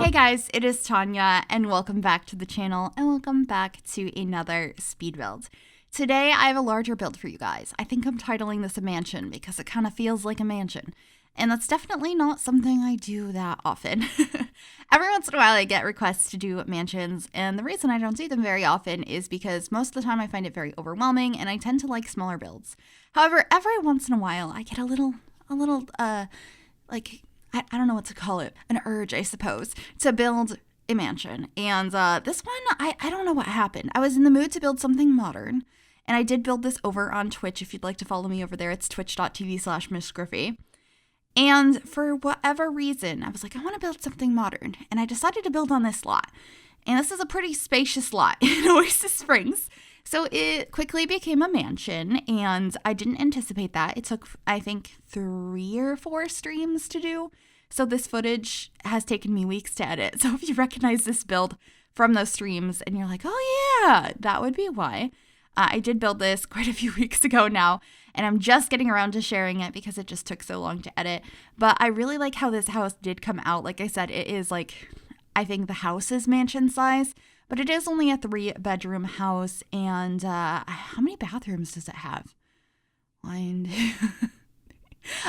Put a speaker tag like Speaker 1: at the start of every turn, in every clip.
Speaker 1: Hey guys, it is Tanya, and welcome back to the channel, and welcome back to another speed build. Today, I have a larger build for you guys. I think I'm titling this a mansion because it kind of feels like a mansion, and that's definitely not something I do that often. Every once in a while, I get requests to do mansions, and the reason I don't do them very often is because most of the time I find it very overwhelming, and I tend to like smaller builds. However, every once in a while, I get a little, I don't know what to call it, an urge, I suppose, to build a mansion. And this one, I don't know what happened. I was in the mood to build something modern, and I did build this over on Twitch. If you'd like to follow me over there, it's twitch.tv/MissGryphi. And for whatever reason, I was like, I want to build something modern. And I decided to build on this lot. And this is a pretty spacious lot in Oasis Springs. So it quickly became a mansion, and I didn't anticipate that. It took, I think, 3 or 4 streams to do. So this footage has taken me weeks to edit. So if you recognize this build from those streams and you're like, oh yeah, that would be why. I did build this quite a few weeks ago now, and I'm just getting around to sharing it because it just took so long to edit. But I really like how this house did come out. Like I said, it is like, I think the house is mansion size, but it is only a 3-bedroom house. And how many bathrooms does it have?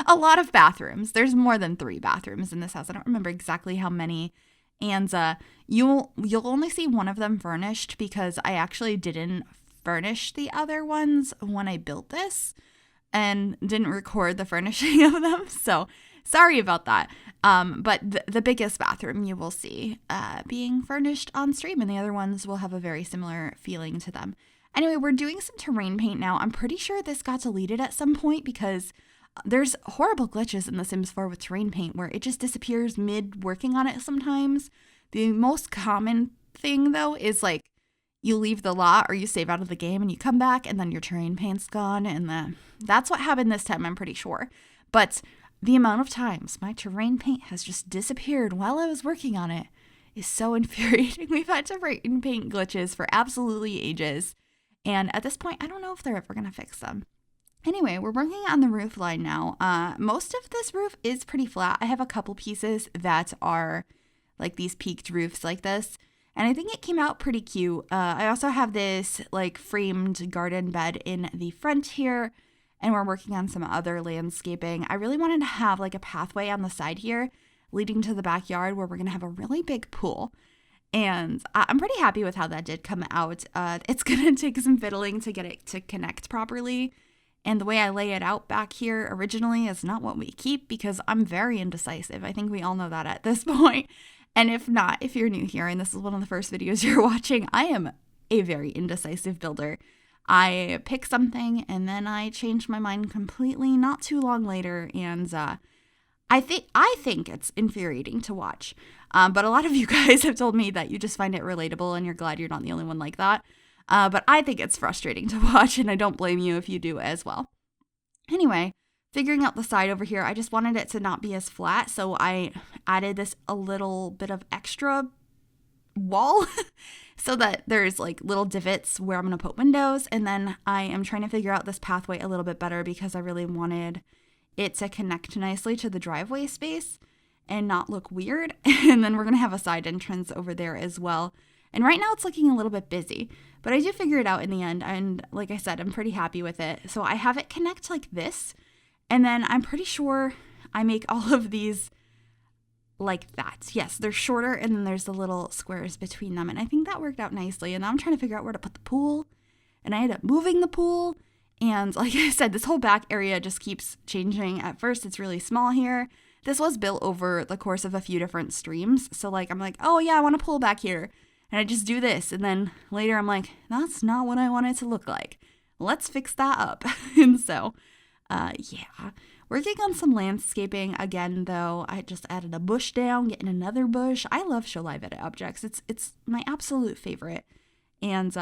Speaker 1: A lot of bathrooms. There's more than 3 bathrooms in this house. I don't remember exactly how many. And you'll only see one of them furnished because I actually didn't furnish the other ones when I built this and didn't record the furnishing of them. So sorry about that. But the biggest bathroom you will see being furnished on stream, and the other ones will have a very similar feeling to them. Anyway, we're doing some terrain paint now. I'm pretty sure this got deleted at some point because there's horrible glitches in The Sims 4 with terrain paint where it just disappears mid working on it sometimes. The most common thing, though, is like you leave the lot or you save out of the game and you come back and then your terrain paint's gone. And that's what happened this time, I'm pretty sure. But the amount of times my terrain paint has just disappeared while I was working on it is so infuriating. We've had terrain paint glitches for absolutely ages. And at this point, I don't know if they're ever going to fix them. Anyway, we're working on the roof line now. Most of this roof is pretty flat. I have a couple pieces that are like these peaked roofs like this, and I think it came out pretty cute. I also have this like framed garden bed in the front here, and we're working on some other landscaping. I really wanted to have like a pathway on the side here leading to the backyard where we're going to have a really big pool. And I'm pretty happy with how that did come out. It's going to take some fiddling to get it to connect properly. And the way I lay it out back here originally is not what we keep because I'm very indecisive. I think we all know that at this point. And if not, if you're new here and this is one of the first videos you're watching, I am a very indecisive builder. I pick something and then I change my mind completely not too long later. And I think it's infuriating to watch. But a lot of you guys have told me that you just find it relatable and you're glad you're not the only one like that. But I think it's frustrating to watch, and I don't blame you if you do as well. Anyway, figuring out the side over here, I just wanted it to not be as flat, so I added this a little bit of extra wall so that there's like little divots where I'm going to put windows, and then I am trying to figure out this pathway a little bit better because I really wanted it to connect nicely to the driveway space and not look weird, and then we're going to have a side entrance over there as well. And right now it's looking a little bit busy, but I do figure it out in the end. And like I said, I'm pretty happy with it. So I have it connect like this. And then I'm pretty sure I make all of these like that. Yes, they're shorter and then there's the little squares between them. And I think that worked out nicely. And now I'm trying to figure out where to put the pool. And I ended up moving the pool. And like I said, this whole back area just keeps changing. At first, it's really small here. This was built over the course of a few different streams. So like, I'm like, oh yeah, I want a pool back here. And I just do this, and then later I'm like, that's not what I want it to look like. Let's fix that up. And so, yeah. Working on some landscaping again, though. I just added a bush down, getting another bush. I love show live edit objects. It's my absolute favorite. And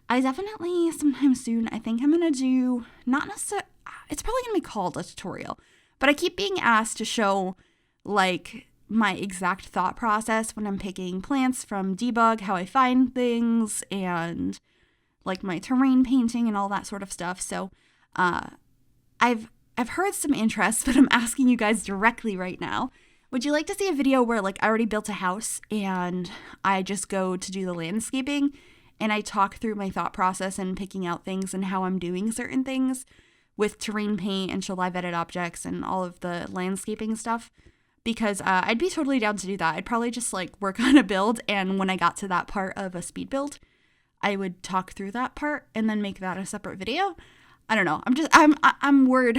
Speaker 1: I definitely, sometime soon, I think I'm going to do, not necessarily, it's probably going to be called a tutorial. But I keep being asked to show, like, my exact thought process when I'm picking plants from debug, how I find things, and like my terrain painting and all that sort of stuff. So I've heard some interest, but I'm asking you guys directly right now. Would you like to see a video where like I already built a house and I just go to do the landscaping and I talk through my thought process and picking out things and how I'm doing certain things with terrain paint and show live edit objects and all of the landscaping stuff? Because I'd be totally down to do that. I'd probably just like work on a build, and when I got to that part of a speed build, I would talk through that part and then make that a separate video. I don't know. I'm word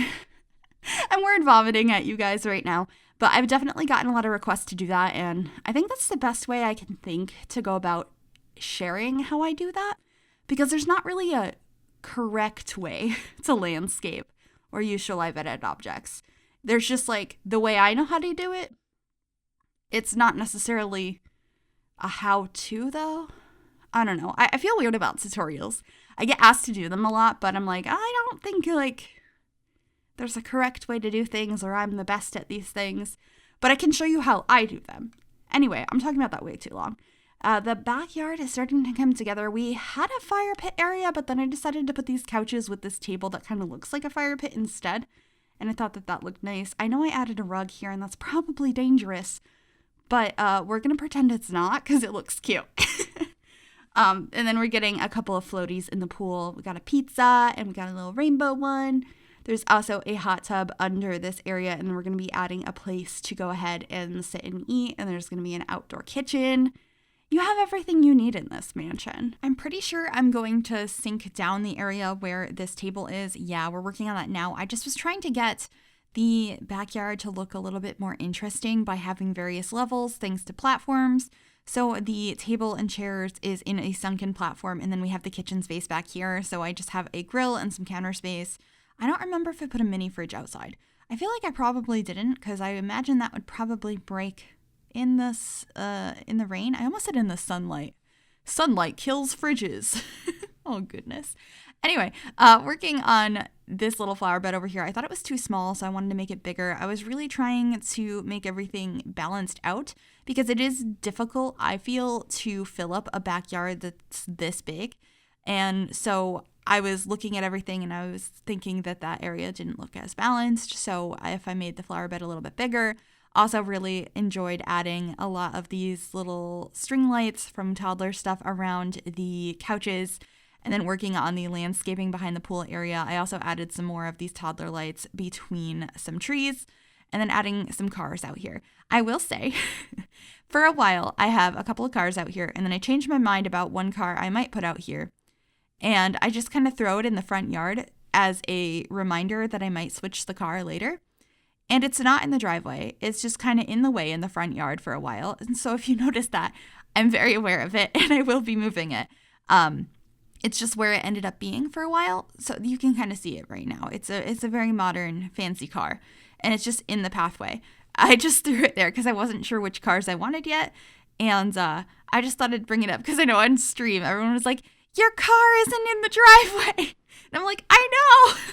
Speaker 1: I'm word vomiting at you guys right now, but I've definitely gotten a lot of requests to do that, and I think that's the best way I can think to go about sharing how I do that, because there's not really a correct way to landscape or use show live edit objects. There's just like the way I know how to do it. It's not necessarily a how-to though. I don't know. I feel weird about tutorials. I get asked to do them a lot, but I'm like, I don't think like there's a correct way to do things or I'm the best at these things, but I can show you how I do them. Anyway, I'm talking about that way too long. The backyard is starting to come together. We had a fire pit area, but then I decided to put these couches with this table that kind of looks like a fire pit instead. And I thought that looked nice. I know I added a rug here and that's probably dangerous, but we're going to pretend it's not because it looks cute. And then we're getting a couple of floaties in the pool. We got a pizza and we got a little rainbow one. There's also a hot tub under this area, and then we're going to be adding a place to go ahead and sit and eat. And there's going to be an outdoor kitchen. You have everything you need in this mansion. I'm pretty sure I'm going to sink down the area where this table is. Yeah, we're working on that now. I just was trying to get the backyard to look a little bit more interesting by having various levels, thanks to platforms. So the table and chairs is in a sunken platform, and then we have the kitchen space back here. So I just have a grill and some counter space. I don't remember if I put a mini fridge outside. I feel like I probably didn't, because I imagine that would probably break in the rain. I almost said in the sunlight. Sunlight kills fridges. Oh, goodness. Anyway, working on this little flower bed over here. I thought it was too small, so I wanted to make it bigger. I was really trying to make everything balanced out because it is difficult, I feel, to fill up a backyard that's this big. And so I was looking at everything and I was thinking that that area didn't look as balanced. So if I made the flower bed a little bit bigger, also really enjoyed adding a lot of these little string lights from toddler stuff around the couches, and then working on the landscaping behind the pool area. I also added some more of these toddler lights between some trees, and then adding some cars out here. I will say, for a while, I have a couple of cars out here, and then I changed my mind about one car I might put out here. And I just kind of throw it in the front yard as a reminder that I might switch the car later. And it's not in the driveway. It's just kind of in the way in the front yard for a while. And so if you notice that, I'm very aware of it and I will be moving it. It's just where it ended up being for a while. So you can kind of see it right now. It's a very modern, fancy car. And it's just in the pathway. I just threw it there because I wasn't sure which cars I wanted yet. And I just thought I'd bring it up because I know on stream, everyone was like, your car isn't in the driveway. And I'm like, I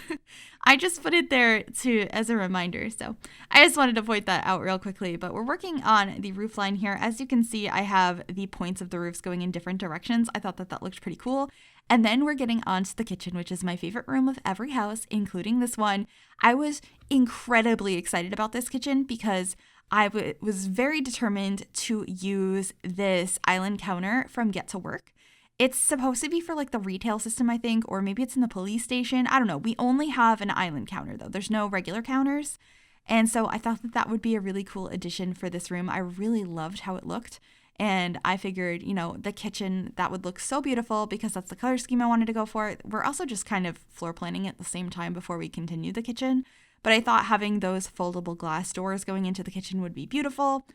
Speaker 1: know. I just put it there as a reminder. So I just wanted to point that out real quickly. But we're working on the roof line here. As you can see, I have the points of the roofs going in different directions. I thought that looked pretty cool. And then we're getting onto the kitchen, which is my favorite room of every house, including this one. I was incredibly excited about this kitchen because I was very determined to use this island counter from Get to Work. It's supposed to be for like the retail system, I think, or maybe it's in the police station. I don't know. We only have an island counter though. There's no regular counters. And so I thought that would be a really cool addition for this room. I really loved how it looked. And I figured, the kitchen, that would look so beautiful because that's the color scheme I wanted to go for. We're also just kind of floor planning at the same time before we continue the kitchen. But I thought having those foldable glass doors going into the kitchen would be beautiful.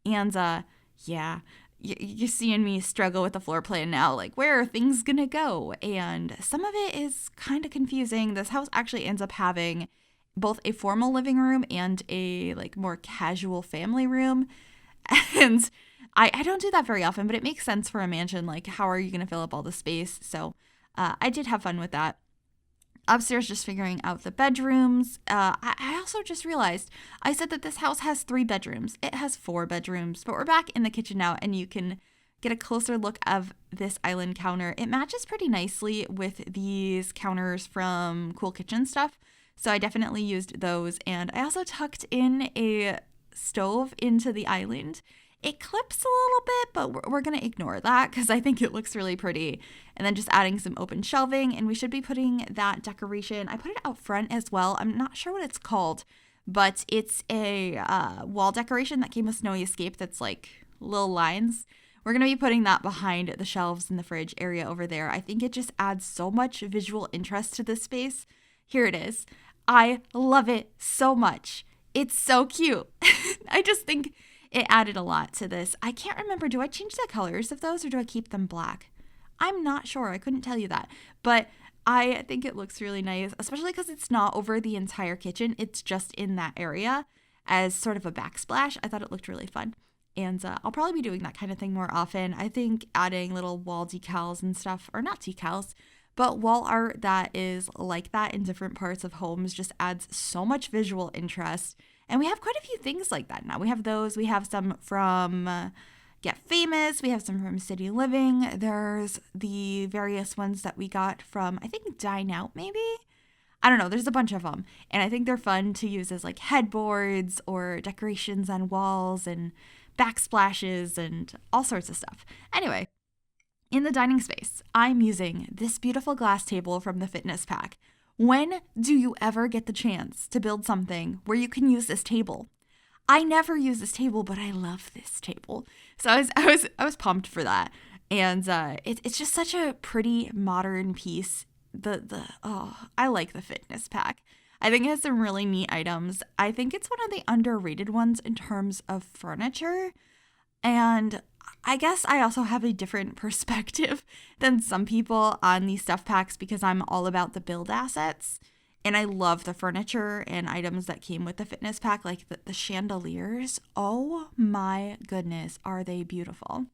Speaker 1: And yeah. You're seeing me struggle with the floor plan now, like where are things gonna go? And some of it is kind of confusing. This house actually ends up having both a formal living room and a like more casual family room. And I don't do that very often, but it makes sense for a mansion. Like, how are you gonna fill up all the space? So I did have fun with that. Upstairs, just figuring out the bedrooms. I also just realized I said that this house has 3 bedrooms. It has 4 bedrooms, but we're back in the kitchen now and you can get a closer look of this island counter. It matches pretty nicely with these counters from Cool Kitchen stuff. So I definitely used those. And I also tucked in a stove into the island. It clips a little bit, but we're going to ignore that because I think it looks really pretty. And then just adding some open shelving, and we should be putting that decoration. I put it out front as well. I'm not sure what it's called, but it's a wall decoration that came with Snowy Escape that's like little lines. We're going to be putting that behind the shelves in the fridge area over there. I think it just adds so much visual interest to this space. Here it is. I love it so much. It's so cute. I just think it added a lot to this. I can't remember, do I change the colors of those or do I keep them black? I'm not sure. I couldn't tell you that. But I think it looks really nice, especially because it's not over the entire kitchen. It's just in that area as sort of a backsplash. I thought it looked really fun. And I'll probably be doing that kind of thing more often. I think adding little wall decals and stuff, or not decals, but wall art that is like that in different parts of homes just adds so much visual interest. And we have quite a few things like that now. We have those. We have some from Get Famous. We have some from City Living. There's the various ones that we got from, I think, Dine Out maybe? I don't know. There's a bunch of them. And I think they're fun to use as like headboards or decorations on walls and backsplashes and all sorts of stuff. Anyway, in the dining space, I'm using this beautiful glass table from the fitness pack. When do you ever get the chance to build something where you can use this table? I never use this table, but I love this table. So I was pumped for that. And it's just such a pretty modern piece. I like the fitness pack. I think it has some really neat items. I think it's one of the underrated ones in terms of furniture. And I guess I also have a different perspective than some people on these stuff packs because I'm all about the build assets. And I love the furniture and items that came with the fitness pack, like the chandeliers. Oh my goodness, are they beautiful.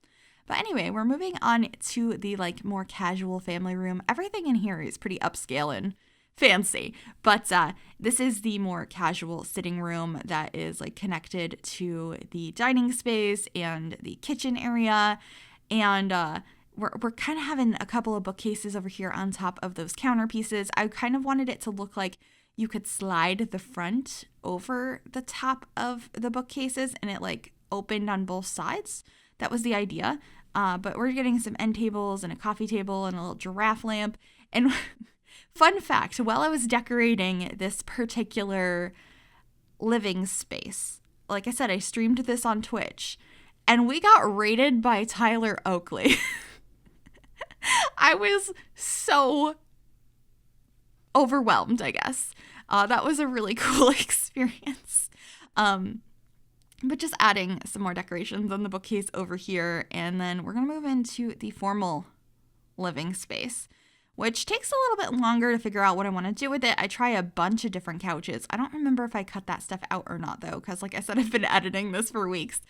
Speaker 1: But anyway, we're moving on to the like more casual family room. Everything in here is pretty upscale and fancy, but this is the more casual sitting room that is like connected to the dining space and the kitchen area, and we're kind of having a couple of bookcases over here on top of those counter pieces. I kind of wanted it to look like you could slide the front over the top of the bookcases and it like opened on both sides. That was the idea, but we're getting some end tables and a coffee table and a little giraffe lamp. And fun fact, while I was decorating this particular living space, like I said, I streamed this on Twitch, and we got rated by Tyler Oakley. I was so overwhelmed, I guess. That was a really cool experience. But just adding some more decorations on the bookcase over here, and then we're going to move into the formal living space, which takes a little bit longer to figure out what I want to do with it. I try a bunch of different couches. I don't remember if I cut that stuff out or not, though, because like I said, I've been editing this for weeks.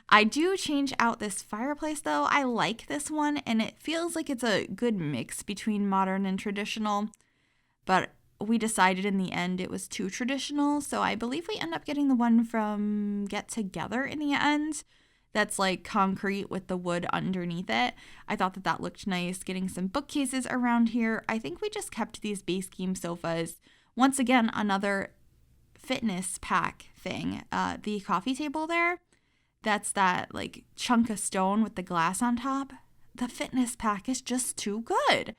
Speaker 1: I do change out this fireplace, though. I like this one, and it feels like it's a good mix between modern and traditional, but we decided in the end it was too traditional, so I believe we end up getting the one from Get Together in the end. That's like concrete with the wood underneath it. I thought that looked nice. Getting some bookcases around here. I think we just kept these base game sofas. Once again, another fitness pack thing. The coffee table there, that's that like chunk of stone with the glass on top. The fitness pack is just too good.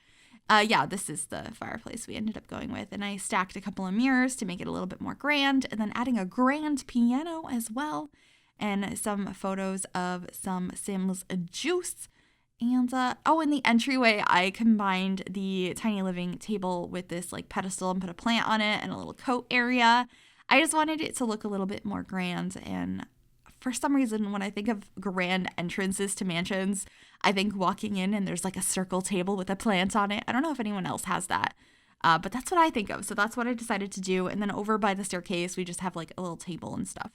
Speaker 1: Yeah, this is the fireplace we ended up going with. And I stacked a couple of mirrors to make it a little bit more grand. And then adding a grand piano as well. And some photos of some Sam's juice. And in the entryway, I combined the tiny living table with this like pedestal and put a plant on it and a little coat area. I just wanted it to look a little bit more grand. And for some reason, when I think of grand entrances to mansions, I think walking in and there's like a circle table with a plant on it. I don't know if anyone else has that, but that's what I think of. So that's what I decided to do. And then over by the staircase, we just have like a little table and stuff.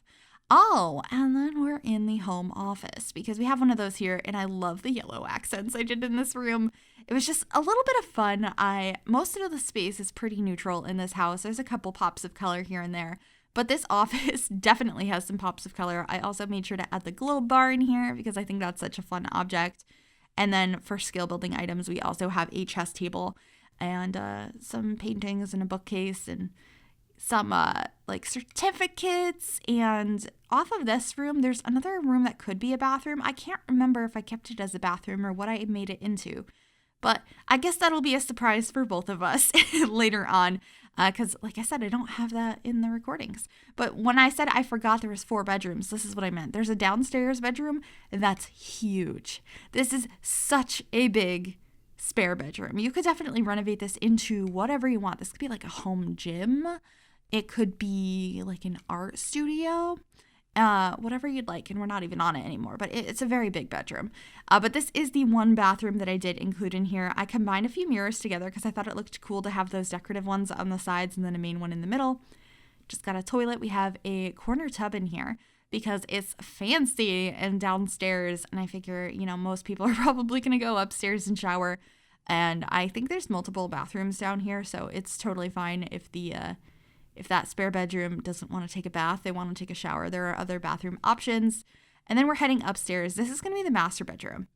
Speaker 1: Oh, and then we're in the home office because we have one of those here, and I love the yellow accents I did in this room. It was just a little bit of fun. Most of the space is pretty neutral in this house. There's a couple pops of color here and there, but this office definitely has some pops of color. I also made sure to add the globe bar in here because I think that's such a fun object. And then for skill building items, we also have a chess table and some paintings and a bookcase and some like certificates, and off of this room there's another room that could be a bathroom. I can't remember if I kept it as a bathroom or what I made it into, but I guess that'll be a surprise for both of us later on, because like I said, I don't have that in the recordings. But when I said I forgot there was 4 bedrooms, this is what I meant. There's a downstairs bedroom that's huge. This is such a big spare bedroom. You could definitely renovate this into whatever you want. This could be like a home gym. It could be like an art studio. Whatever you'd like, and we're not even on it anymore, but it's a very big bedroom. But this is the one bathroom that I did include in here. I combined a few mirrors together because I thought it looked cool to have those decorative ones on the sides and then a main one in the middle. Just got a toilet. We have a corner tub in here because it's fancy and downstairs, and I figure, most people are probably going to go upstairs and shower, and I think there's multiple bathrooms down here, so it's totally fine if that spare bedroom doesn't want to take a bath, they want to take a shower. There are other bathroom options. And then we're heading upstairs. This is going to be the master bedroom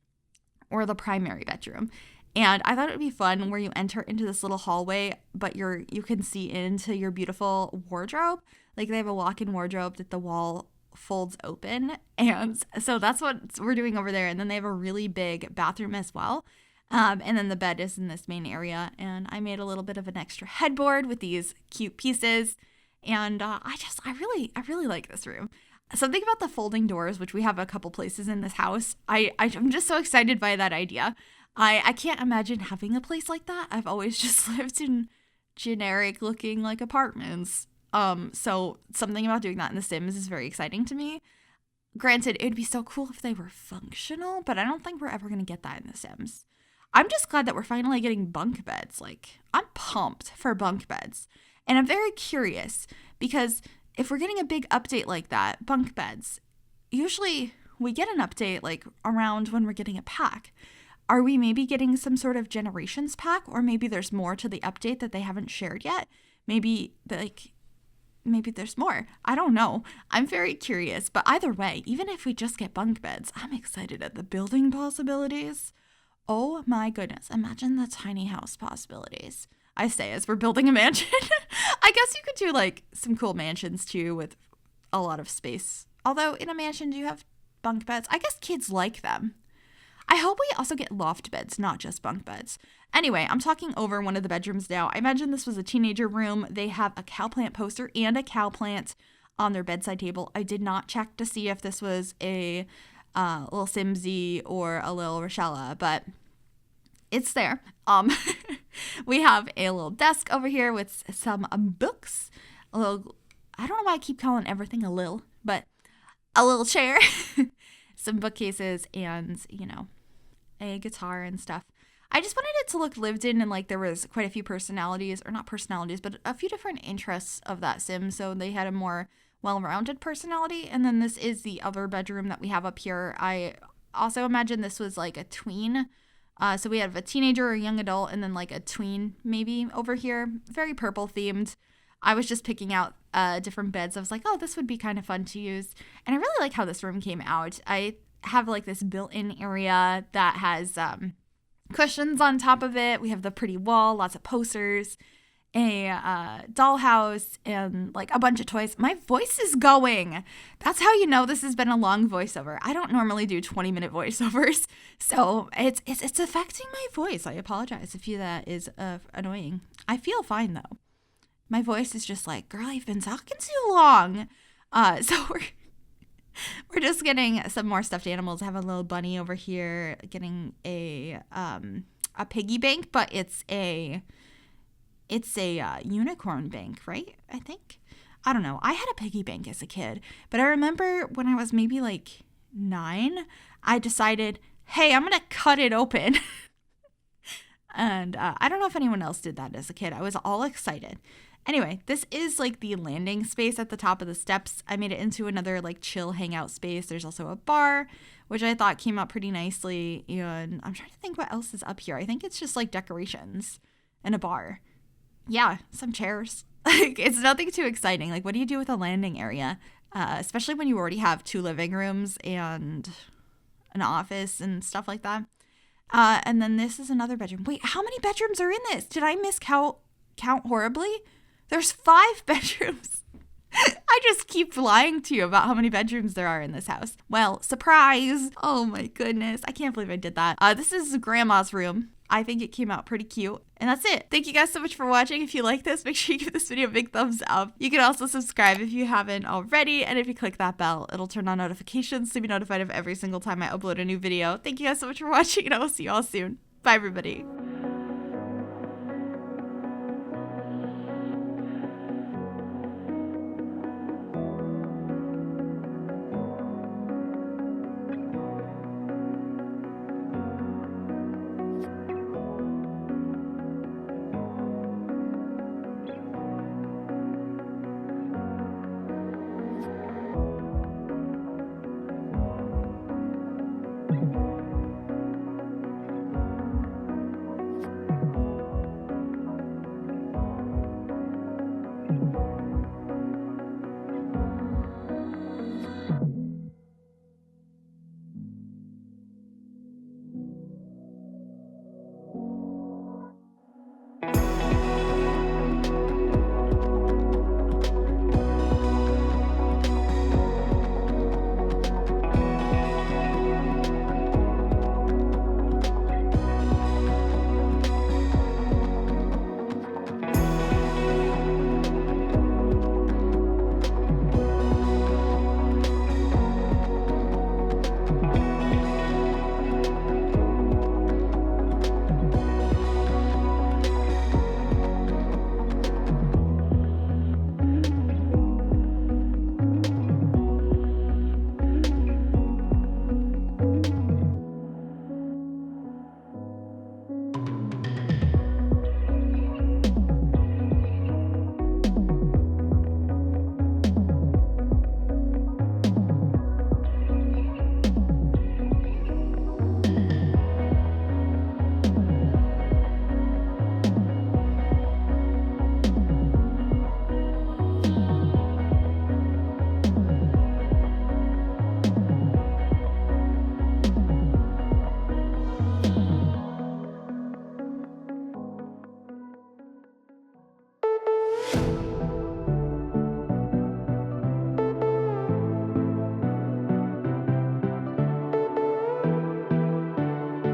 Speaker 1: or the primary bedroom. And I thought it would be fun where you enter into this little hallway, but you can see into your beautiful wardrobe. Like they have a walk-in wardrobe that the wall folds open. And so that's what we're doing over there. And then they have a really big bathroom as well. And then the bed is in this main area, and I made a little bit of an extra headboard with these cute pieces, and I really like this room. Something about the folding doors, which we have a couple places in this house, I'm just so excited by that idea. I can't imagine having a place like that. I've always just lived in generic looking like apartments. So something about doing that in The Sims is very exciting to me. Granted, it'd be so cool if they were functional, but I don't think we're ever going to get that in The Sims. I'm just glad that we're finally getting bunk beds. Like, I'm pumped for bunk beds. And I'm very curious because if we're getting a big update like that, bunk beds, usually we get an update like around when we're getting a pack. Are we maybe getting some sort of generations pack, or maybe there's more to the update that they haven't shared yet? Maybe there's more. I don't know. I'm very curious. But either way, even if we just get bunk beds, I'm excited at the building possibilities. Oh my goodness. Imagine the tiny house possibilities. I say as we're building a mansion. I guess you could do like some cool mansions too with a lot of space. Although in a mansion, do you have bunk beds? I guess kids like them. I hope we also get loft beds, not just bunk beds. Anyway, I'm talking over one of the bedrooms now. I imagine this was a teenager room. They have a cow plant poster and a cow plant on their bedside table. I did not check to see if this was a little Simsy or a little Rochella, but it's there. We have a little desk over here with some books. I don't know why I keep calling everything a little, but a little chair, some bookcases, and, a guitar and stuff. I just wanted it to look lived in, and like there was quite a few personalities, or not personalities, but a few different interests of that sim, so they had a more well-rounded personality. And then this is the other bedroom that we have up here. I also imagine this was like a tween. So we have a teenager or a young adult, and then like a tween maybe over here. Very purple themed. I was just picking out different beds. I was like, oh, this would be kind of fun to use. And I really like how this room came out. I have like this built-in area that has cushions on top of it. We have the pretty wall, lots of posters, a dollhouse, and like a bunch of toys. My voice is going. That's how you know this has been a long voiceover. I don't normally do 20-minute voiceovers, so it's affecting my voice. I apologize if that is annoying. I feel fine though. My voice is just like, girl, you've been talking too long. So we're just getting some more stuffed animals. I have a little bunny over here, getting a piggy bank, but it's a unicorn bank, right? I think. I don't know. I had a piggy bank as a kid, but I remember when I was maybe like 9, I decided, hey, I'm going to cut it open. And I don't know if anyone else did that as a kid. I was all excited. Anyway, this is like the landing space at the top of the steps. I made it into another like chill hangout space. There's also a bar, which I thought came out pretty nicely. And I'm trying to think what else is up here. I think it's just like decorations and a bar. Yeah, some chairs. Like, it's nothing too exciting. Like, what do you do with a landing area? Especially when you already have 2 living rooms and an office and stuff like that. And then this is another bedroom. Wait, how many bedrooms are in this? Did I miscount horribly? There's 5 bedrooms. I just keep lying to you about how many bedrooms there are in this house. Well, surprise. Oh my goodness. I can't believe I did that. This is Grandma's room. I think it came out pretty cute. And that's it. Thank you guys so much for watching. If you like this, make sure you give this video a big thumbs up. You can also subscribe if you haven't already. And if you click that bell, it'll turn on notifications to be notified of every single time I upload a new video. Thank you guys so much for watching, and I will see you all soon. Bye, everybody.